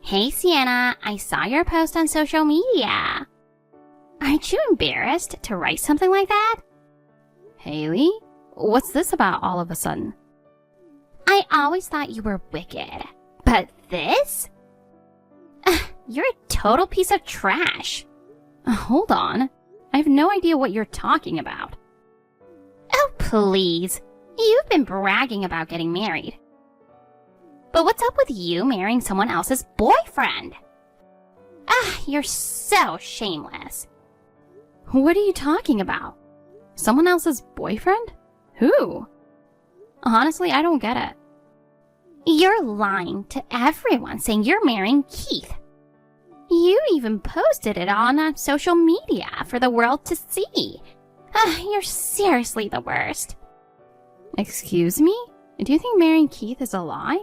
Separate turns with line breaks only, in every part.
Hey Sienna, I saw your post on social media. Aren't you embarrassed to write something like that?
Haley? What's this about all of a sudden?
I always thought you were wicked. But this? You're a total piece of trash.
Hold on. I have no idea what you're talking about.
Oh, please. You've been bragging about getting married. But what's up with you marrying someone else's boyfriend? You're so shameless.
What are you talking about? Someone else's boyfriend? Who? Honestly, I don't get it.
You're lying to everyone saying you're marrying Keith. You even posted it on social media for the world to see. You're seriously the worst.
Excuse me? Do you think marrying Keith is a lie?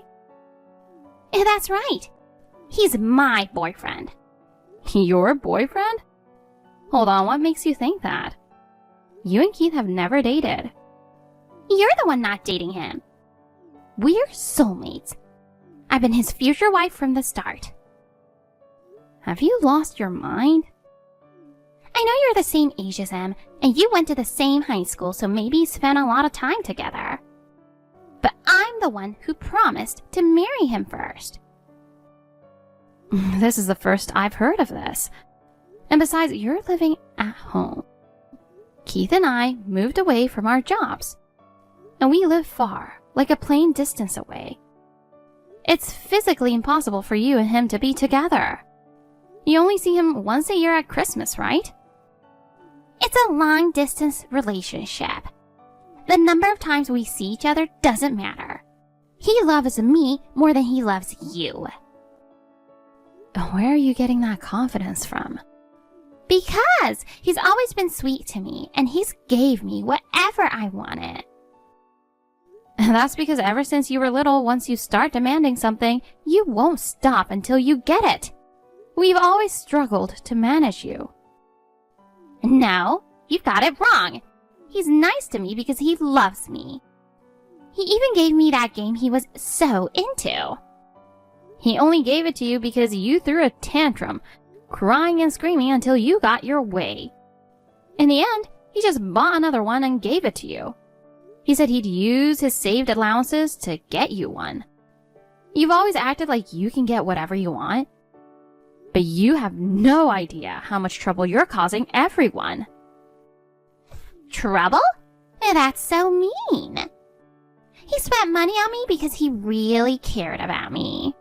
That's right. He's my boyfriend.
Your boyfriend? Hold on, what makes you think that? You and Keith have never dated.
You're the one not dating him. We're soulmates. I've been his future wife from the start.
Have you lost your mind?
I know you're the same age as him, and you went to the same high school, so maybe you spent a lot of time together. But I'm the one who promised to marry him first.
This is the first I've heard of this. And besides, you're living at home. Keith and I moved away from our jobs. And we live far, like a plane distance away. It's physically impossible for you and him to be together. You only see him once a year at Christmas, right?
It's a long-distance relationship. The number of times we see each other doesn't matter. He loves me more than he loves you.
Where are you getting that confidence from?
Because he's always been sweet to me, and he's gave me whatever I wanted.
That's because ever since you were little, once you start demanding something, you won't stop until you get it. We've always struggled to manage you.
No, you've got it wrong. He's nice to me because he loves me. He even gave me that game he was so into.
He only gave it to you because you threw a tantrum, crying and screaming until you got your way. In the end, he just bought another one and gave it to you. He said he'd use his saved allowances to get you one. You've always acted like you can get whatever you want. But you have no idea how much trouble you're causing everyone.
Trouble? That's so mean. He spent money on me because he really cared about me.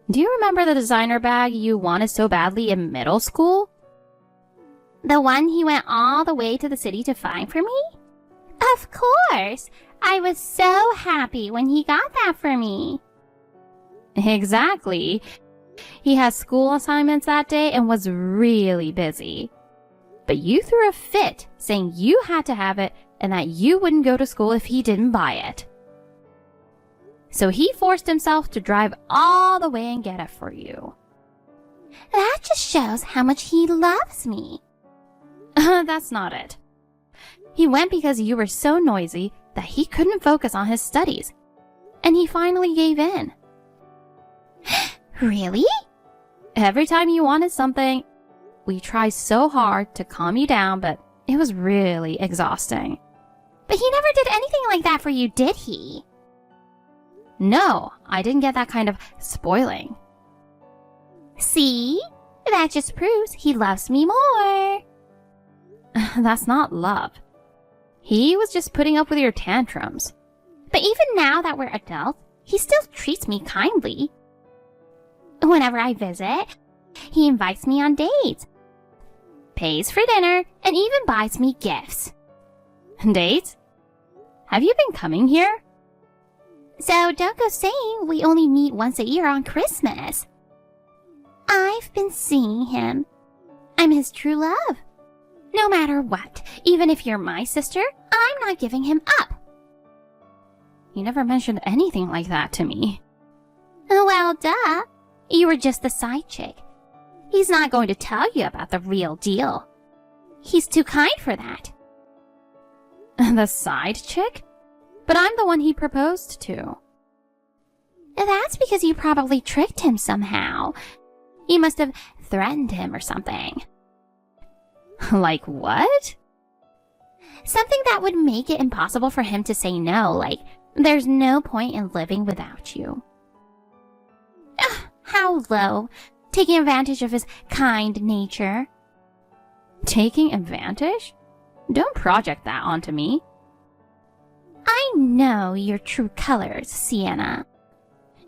Do you remember the designer bag you wanted so badly in middle school?
The one he went all the way to the city to find for me? Of course! I was so happy when he got that for me.
Exactly. He had school assignments that day and was really busy. But you threw a fit saying you had to have it and that you wouldn't go to school if he didn't buy it. So he forced himself to drive all the way and get it for you.
That just shows how much he loves me.
That's not it. He went because you were so noisy that he couldn't focus on his studies. And he finally gave in.
Really?
Every time you wanted something, we tried so hard to calm you down, but it was really exhausting.
But he never did anything like that for you, did he?
No, I didn't get that kind of spoiling.
See? That just proves he loves me more.
That's not love. He was just putting up with your tantrums.
But even now that we're adults, he still treats me kindly. Whenever I visit, he invites me on dates, pays for dinner, and even buys me gifts.
Dates? Have you been coming here?
So don't go saying we only meet once a year on Christmas. I've been seeing him. I'm his true love. No matter what, even if you're my sister, I'm not giving him up.
You never mentioned anything like that to me.
Well, duh. You were just the side chick. He's not going to tell you about the real deal. He's too kind for that.
The side chick? But I'm the one he proposed to.
That's because you probably tricked him somehow. You must have threatened him or something.
Like what?
Something that would make it impossible for him to say no, like, there's no point in living without you. Ugh, how low. Taking advantage of his kind nature.
Taking advantage? Don't project that onto me.
I know your true colors, Sienna.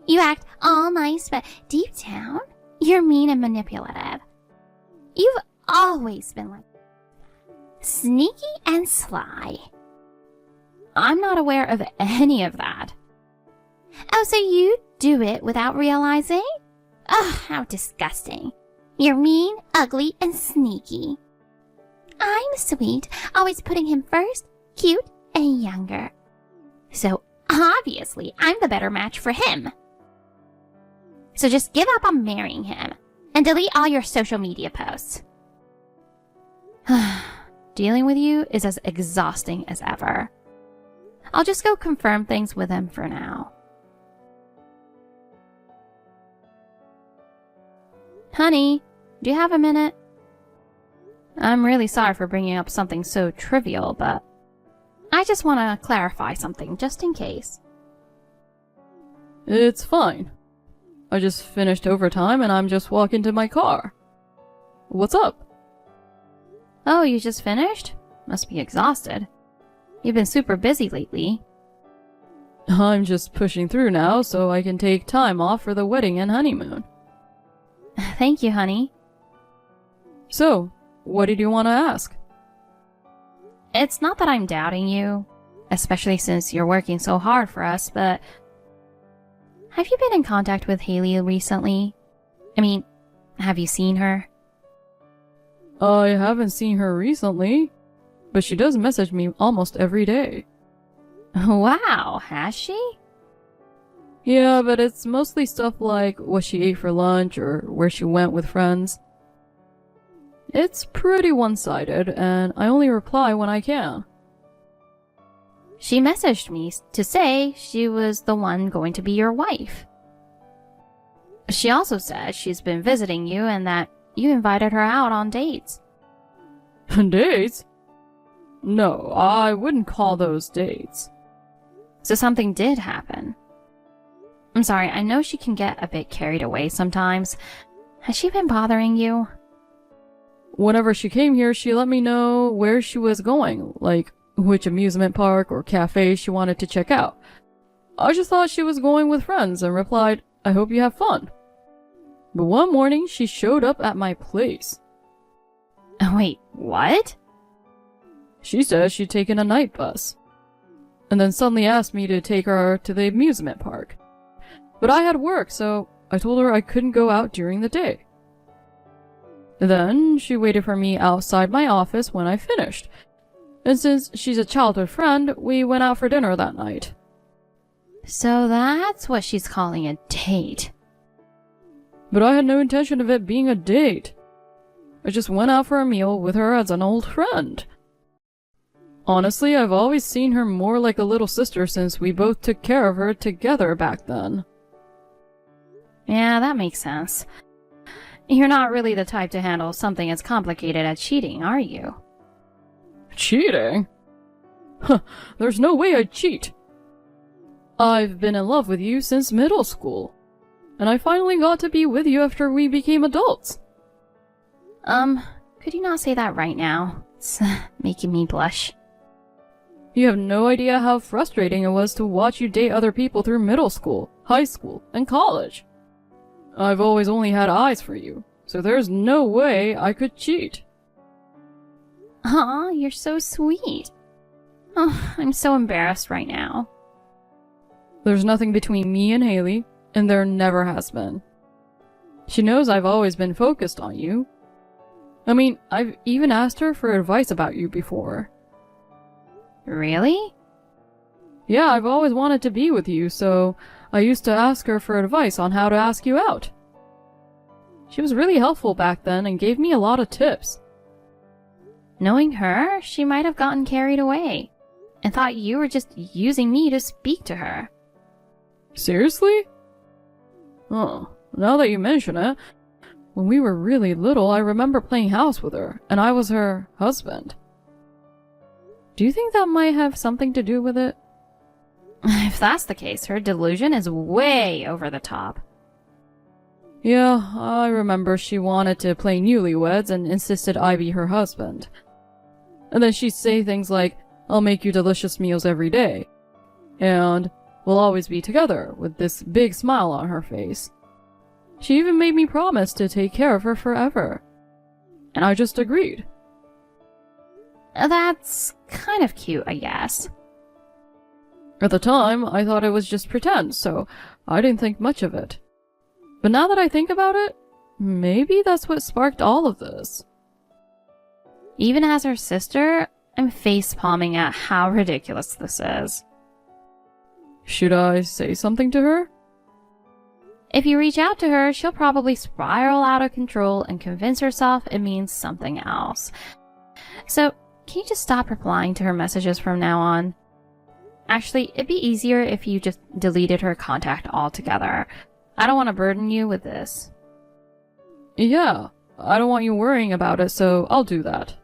You act all nice, but deep down, you're mean and manipulative. You've always been like that. Sneaky and sly.
I'm not aware of any of that.
Oh, so you do it without realizing? Ugh, how disgusting. You're mean, ugly, and sneaky. I'm sweet, always putting him first, cute, and younger. So obviously, I'm the better match for him. So just give up on marrying him, and delete all your social media posts.
Dealing with you is as exhausting as ever. I'll just go confirm things with him for now. Honey, do you have a minute? I'm really sorry for bringing up something so trivial, but I just want to clarify something just in case.
It's fine. I just finished overtime and I'm just walking to my car. What's up?
Oh, you just finished? Must be exhausted. You've been super busy lately.
I'm just pushing through now so I can take time off for the wedding and honeymoon.
Thank you, honey.
So, what did you want to ask?
It's not that I'm doubting you, especially since you're working so hard for us, but have you been in contact with Haley recently? I mean, have you seen her?
I haven't seen her recently, but she does message me almost every day.
Wow, has she?
Yeah, but it's mostly stuff like what she ate for lunch or where she went with friends. It's pretty one-sided, and I only reply when I can.
She messaged me to say she was the one going to be your wife. She also said she's been visiting you and that you invited her out on dates.
Dates? No, I wouldn't call those dates.
So something did happen. I'm sorry, I know she can get a bit carried away sometimes. Has she been bothering you?
Whenever she came here, she let me know where she was going, like which amusement park or cafe she wanted to check out. I just thought she was going with friends and replied, I hope you have fun. But one morning, she showed up at my place.
Wait, what?
She says she'd taken a night bus, and then suddenly asked me to take her to the amusement park. But I had work, so I told her I couldn't go out during the day. Then she waited for me outside my office when I finished, and since she's a childhood friend, we went out for dinner that night.
So that's what she's calling a date.
But I had no intention of it being a date. I just went out for a meal with her as an old friend. Honestly, I've always seen her more like a little sister since we both took care of her together back then.
Yeah, that makes sense. You're not really the type to handle something as complicated as cheating, are you?
Cheating? Huh, there's no way I'd cheat. I've been in love with you since middle school, and I finally got to be with you after we became adults.
Could you not say that right now? It's making me blush.
You have no idea how frustrating it was to watch you date other people through middle school, high school, and college. I've always only had eyes for you, so there's no way I could cheat.
Aw, you're so sweet. Oh, I'm so embarrassed right now.
There's nothing between me and Haley, and there never has been. She knows I've always been focused on you. I mean, I've even asked her for advice about you before.
Really?
Yeah, I've always wanted to be with you, so I used to ask her for advice on how to ask you out. She was really helpful back then and gave me a lot of tips.
Knowing her, she might have gotten carried away and thought you were just using me to speak to her.
Seriously? Oh, now that you mention it, when we were really little, I remember playing house with her, and I was her husband. Do you think that might have something to do with it?
If that's the case, her delusion is way over the top.
Yeah, I remember she wanted to play newlyweds and insisted I be her husband. And then she'd say things like, I'll make you delicious meals every day. And we'll always be together, with this big smile on her face. She even made me promise to take care of her forever. And I just agreed.
That's kind of cute, I guess.
At the time, I thought it was just pretend, so I didn't think much of it. But now that I think about it, maybe that's what sparked all of this.
Even as her sister, I'm face-palming at how ridiculous this is.
Should I say something to her?
If you reach out to her, she'll probably spiral out of control and convince herself it means something else. So, can you just stop replying to her messages from now on? Actually, it'd be easier if you just deleted her contact altogether. I don't want to burden you with this.
Yeah, I don't want you worrying about it, so I'll do that.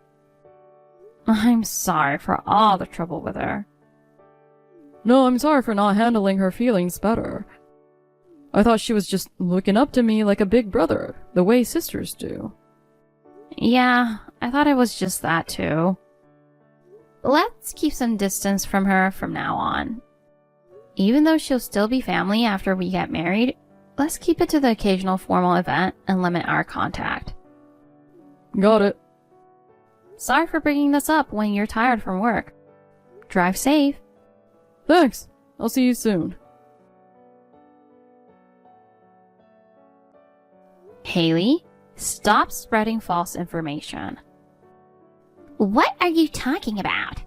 I'm sorry for all the trouble with her.
No, I'm sorry for not handling her feelings better. I thought she was just looking up to me like a big brother, the way sisters do.
Yeah, I thought it was just that too. Let's keep some distance from her from now on. Even though she'll still be family after we get married, let's keep it to the occasional formal event and limit our contact.
Got it.
Sorry for bringing this up when you're tired from work. Drive safe.
Thanks. I'll see you soon.
Haley, stop spreading false information.
What are you talking about?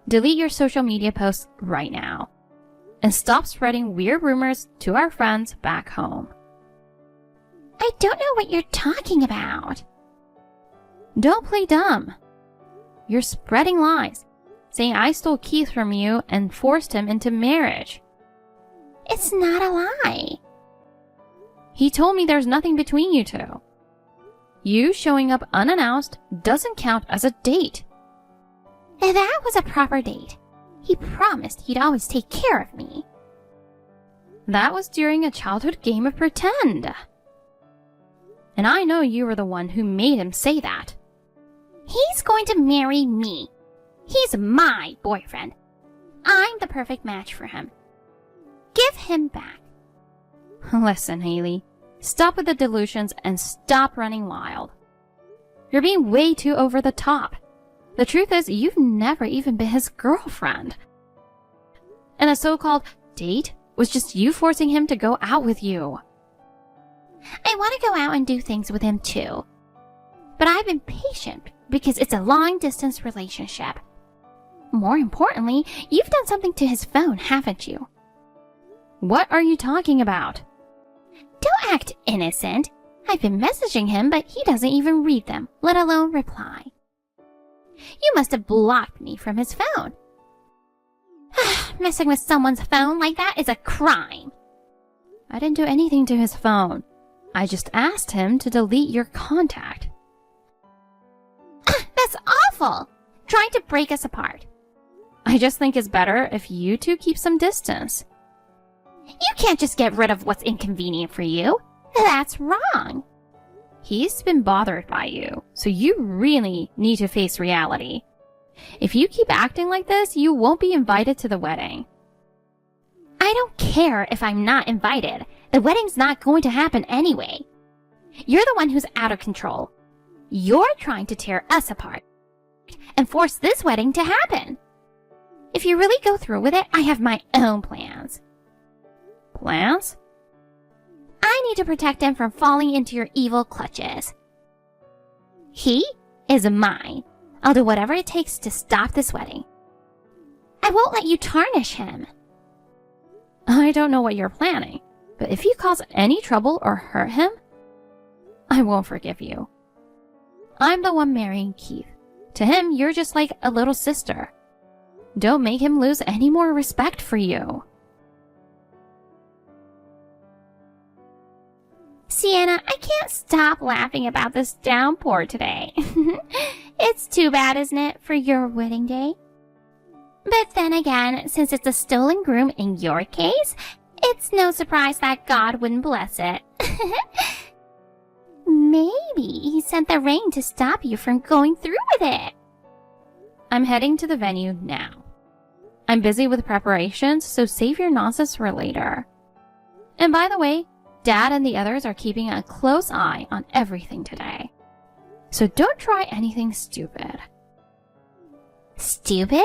Delete your social media posts right now. And stop spreading weird rumors to our friends back home.
I don't know what you're talking about.
Don't play dumb. You're spreading lies, saying I stole Keith from you and forced him into marriage.
It's not a lie.
He told me there's nothing between you two. You showing up unannounced doesn't count as a date.
That was a proper date. He promised he'd always take care of me.
That was during a childhood game of pretend. And I know you were the one who made him say that.
He's going to marry me. He's my boyfriend. I'm the perfect match for him. Give him back.
Listen, Haley. Stop with the delusions and stop running wild. You're being way too over the top. The truth is, you've never even been his girlfriend. And a so-called date was just you forcing him to go out with you.
I want to go out and do things with him too. But I've been patient because it's a long-distance relationship. More importantly, you've done something to his phone, haven't you?
What are you talking about?
Don't act innocent. I've been messaging him, but he doesn't even read them, let alone reply. You must have blocked me from his phone. Messing with someone's phone like that is a crime.
I didn't do anything to his phone. I just asked him to delete your contact.
That's awful! Trying to break us apart.
I just think it's better if you two keep some distance.
You can't just get rid of what's inconvenient for you. That's wrong.
He's been bothered by you, so you really need to face reality. If you keep acting like this, you won't be invited to the wedding.
I don't care if I'm not invited. The wedding's not going to happen anyway. You're the one who's out of control. You're trying to tear us apart and force this wedding to happen. If you really go through with it, I have my own plans.
Plans?
I need to protect him from falling into your evil clutches. He is mine. I'll do whatever it takes to stop this wedding. I won't let you tarnish him.
I don't know what you're planning, but if you cause any trouble or hurt him, I won't forgive you. I'm the one marrying Keith. To him, you're just like a little sister. Don't make him lose any more respect for you.
Sienna, I can't stop laughing about this downpour today. It's too bad, isn't it, for your wedding day? But then again, since it's a stolen groom in your case, it's no surprise that God wouldn't bless it. Maybe he sent the rain to stop you from going through with it.
I'm heading to the venue now. I'm busy with preparations, so save your nonsense for later. And by the way, Dad and the others are keeping a close eye on everything today. So don't try anything stupid.
Stupid?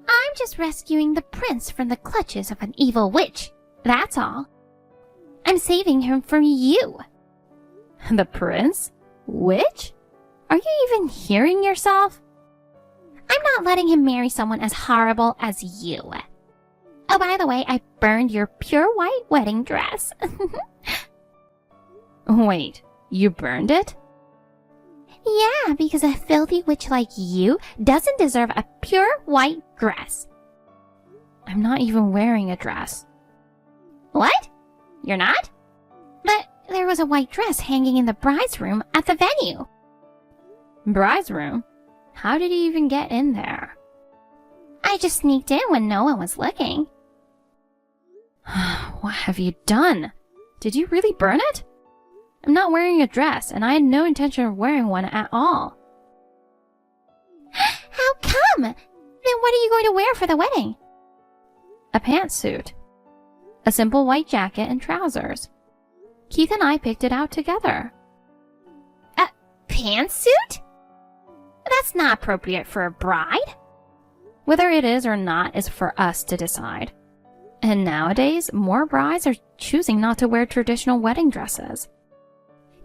I'm just rescuing the prince from the clutches of an evil witch. That's all. I'm saving him from you.
The prince? Witch? Are you even hearing yourself?
I'm not letting him marry someone as horrible as you. Oh, by the way, I burned your pure white wedding dress.
Wait, you burned it?
Yeah, because a filthy witch like you doesn't deserve a pure white dress.
I'm not even wearing a dress.
What? You're not? But there was a white dress hanging in the bride's room at the venue.
Bride's room? How did you even get in there?
I just sneaked in when no one was looking.
What have you done? Did you really burn it? I'm not wearing a dress, and I had no intention of wearing one at all.
How come? Then what are you going to wear for the wedding?
A pantsuit. A simple white jacket and trousers. Keith and I picked it out together.
A pantsuit? That's not appropriate for a bride.
Whether it is or not is for us to decide. And nowadays, more brides are choosing not to wear traditional wedding dresses.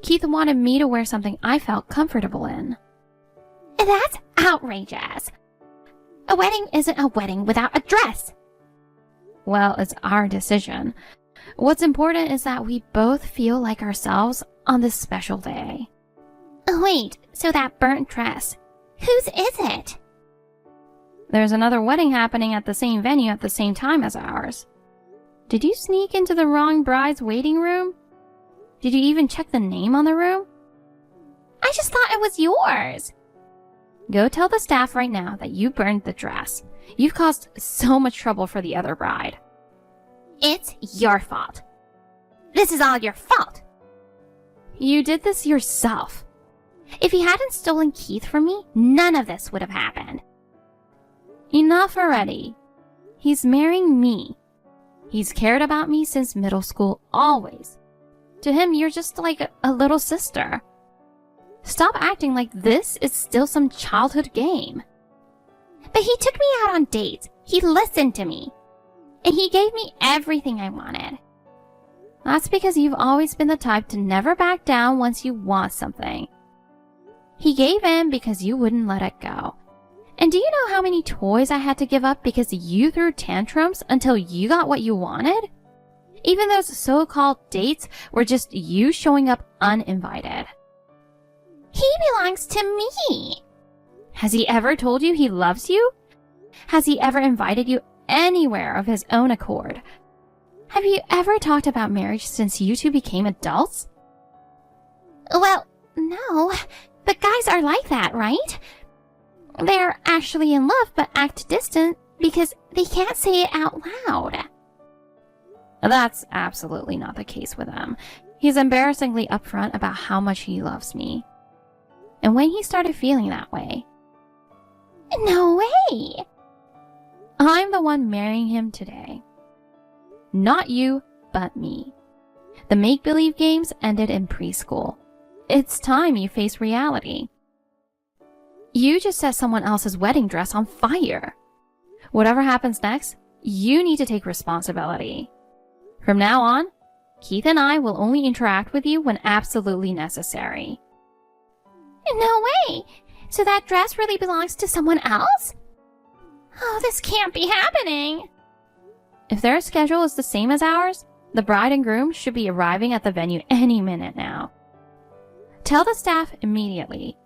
Keith wanted me to wear something I felt comfortable in.
That's outrageous. A wedding isn't a wedding without a dress.
Well, it's our decision. What's important is that we both feel like ourselves on this special day.
Wait, so that burnt dress, whose is it?
There's another wedding happening at the same venue at the same time as ours. Did you sneak into the wrong bride's waiting room? Did you even check the name on the room?
I just thought it was yours.
Go tell the staff right now that you burned the dress. You've caused so much trouble for the other bride.
It's your fault. This is all your fault.
You did this yourself.
If you hadn't stolen Keith from me, none of this would have happened.
Enough already. He's marrying me. He's cared about me since middle school, always. To him, you're just like a little sister. Stop acting like this is still some childhood game.
But he took me out on dates. He listened to me. And he gave me everything I wanted.
That's because you've always been the type to never back down once you want something. He gave in because you wouldn't let it go. And do you know how many toys I had to give up because you threw tantrums until you got what you wanted? Even those so-called dates were just you showing up uninvited.
He belongs to me.
Has he ever told you he loves you? Has he ever invited you anywhere of his own accord? Have you ever talked about marriage since you two became adults?
Well, no. But guys are like that, right? They're actually in love but act distant because they can't say it out loud.
That's absolutely not the case with him. He's embarrassingly upfront about how much he loves me. And when he started feeling that way...
No way!
I'm the one marrying him today. Not you, but me. The make-believe games ended in preschool. It's time you face reality. You just set someone else's wedding dress on fire. Whatever happens next, you need to take responsibility. From now on, Keith and I will only interact with you when absolutely necessary.
No way! So that dress really belongs to someone else? Oh, this can't be happening.
If their schedule is the same as ours, the bride and groom should be arriving at the venue any minute now. Tell the staff immediately.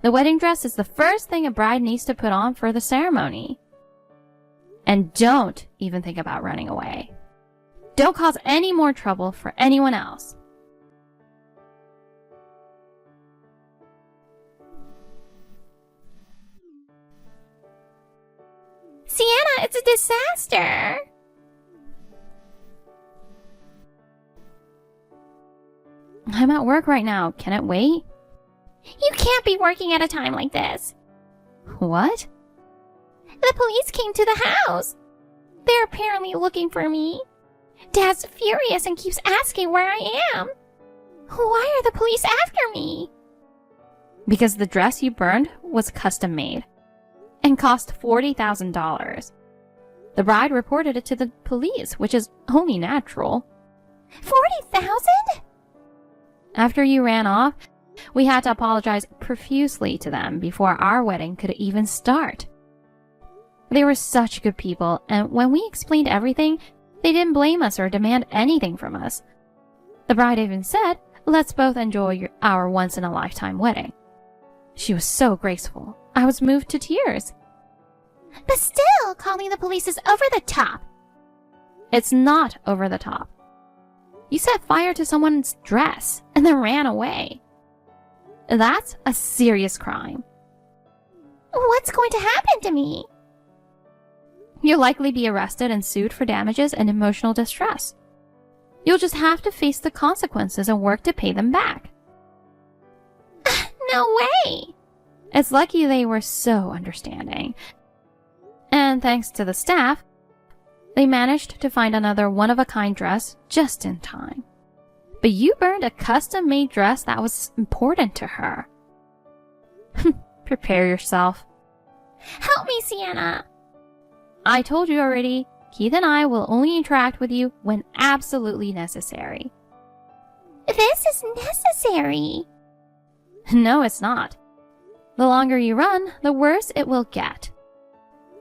The wedding dress is the first thing a bride needs to put on for the ceremony. And don't even think about running away. Don't cause any more trouble for anyone else.
Sienna, it's a disaster!
I'm at work right now. Can it wait?
You can't be working at a time like this.
What?
The police came to the house. They're apparently looking for me. Dad's furious and keeps asking where I am. Why are the police after me?
Because the dress you burned was custom made and cost $40,000. The bride reported it to the police, which is only natural.
40,000?
After you ran off, we had to apologize profusely to them before our wedding could even start. They were such good people, and when we explained everything, they didn't blame us or demand anything from us. The bride even said, "Let's both enjoy our once-in-a-lifetime wedding." She was so graceful. I was moved to tears.
But still, calling the police is over the top.
It's not over the top. You set fire to someone's dress and then ran away. That's a serious crime.
What's going to happen to me?
You'll likely be arrested and sued for damages and emotional distress. You'll just have to face the consequences and work to pay them back.
No way!
It's lucky they were so understanding. And thanks to the staff, they managed to find another one-of-a-kind dress just in time. But you burned a custom-made dress that was important to her. Prepare yourself.
Help me, Sienna!
I told you already, Keith and I will only interact with you when absolutely necessary.
This is necessary.
No, it's not. The longer you run, the worse it will get.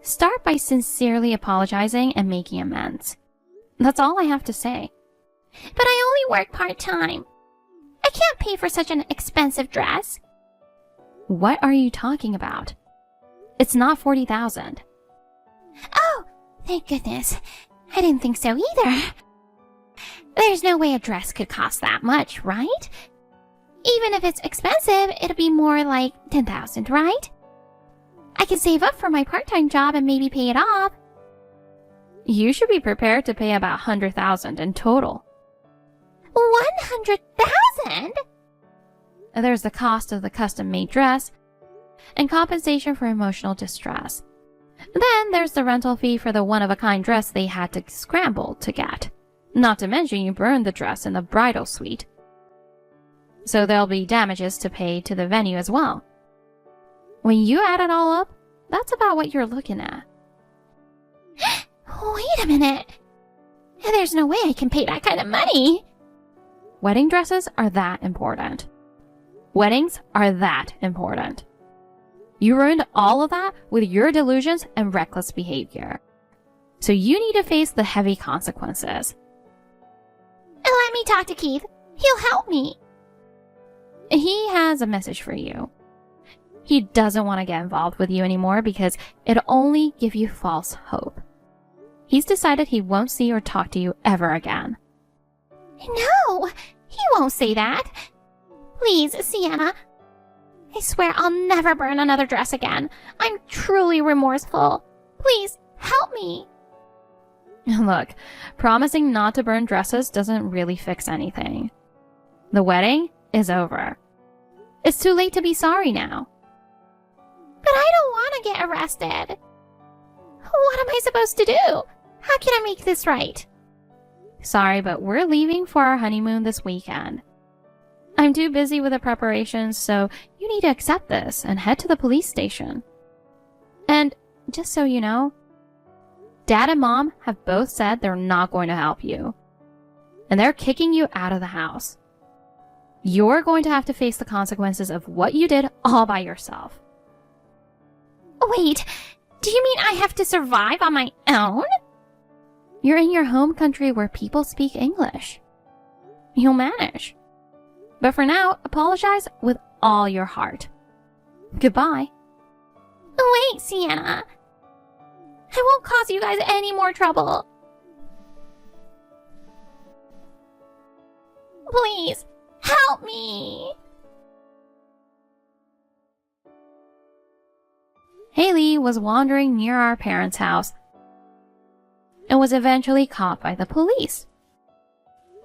Start by sincerely apologizing and making amends. That's all I have to say.
But I only work part-time. I can't pay for such an expensive dress.
What are you talking about? It's not $40,000.
Oh, thank goodness. I didn't think so either. There's no way a dress could cost that much, right? Even if it's expensive, it'll be more like $10,000, right? I can save up for my part-time job and maybe pay it off.
You should be prepared to pay about $100,000 in total.
100,000?
There's the cost of the custom-made dress and compensation for emotional distress. Then there's the rental fee for the one-of-a-kind dress they had to scramble to get. Not to mention you burned the dress in the bridal suite. So there'll be damages to pay to the venue as well. When you add it all up, that's about what you're looking at.
Wait a minute. There's no way I can pay that kind of money.
Wedding dresses are that important. Weddings are that important. You ruined all of that with your delusions and reckless behavior. So you need to face the heavy consequences.
Let me talk to Keith. He'll help me.
He has a message for you. He doesn't want to get involved with you anymore because it'll only give you false hope. He's decided he won't see or talk to you ever again.
No, he won't say that. Please, Sienna. I swear I'll never burn another dress again. I'm truly remorseful. Please, help me.
Look, promising not to burn dresses doesn't really fix anything. The wedding is over. It's too late to be sorry now.
But I don't want to get arrested. What am I supposed to do? How can I make this right?
Sorry, but we're leaving for our honeymoon this weekend. I'm too busy with the preparations, so you need to accept this and head to the police station. And just so you know, Dad and Mom have both said they're not going to help you. And they're kicking you out of the house. You're going to have to face the consequences of what you did all by yourself.
Wait, do you mean I have to survive on my own?
You're in your home country where people speak English. You'll manage. But for now, apologize with all your heart. Goodbye.
Wait, Sienna. I won't cause you guys any more trouble. Please, help me.
Haley was wandering near our parents' house and was eventually caught by the police.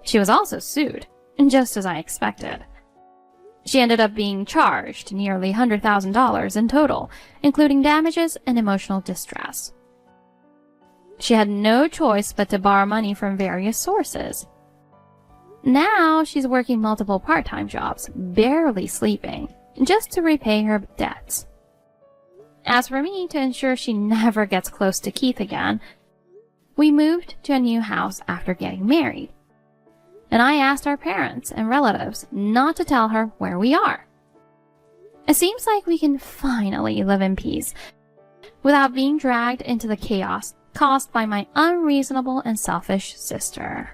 She was also sued, just as I expected. She ended up being charged nearly $100,000 in total, including damages and emotional distress. She had no choice but to borrow money from various sources. Now she's working multiple part-time jobs, barely sleeping, just to repay her debts. As for me, to ensure she never gets close to Keith again, we moved to a new house after getting married. And I asked our parents and relatives not to tell her where we are. It seems like we can finally live in peace without being dragged into the chaos caused by my unreasonable and selfish sister.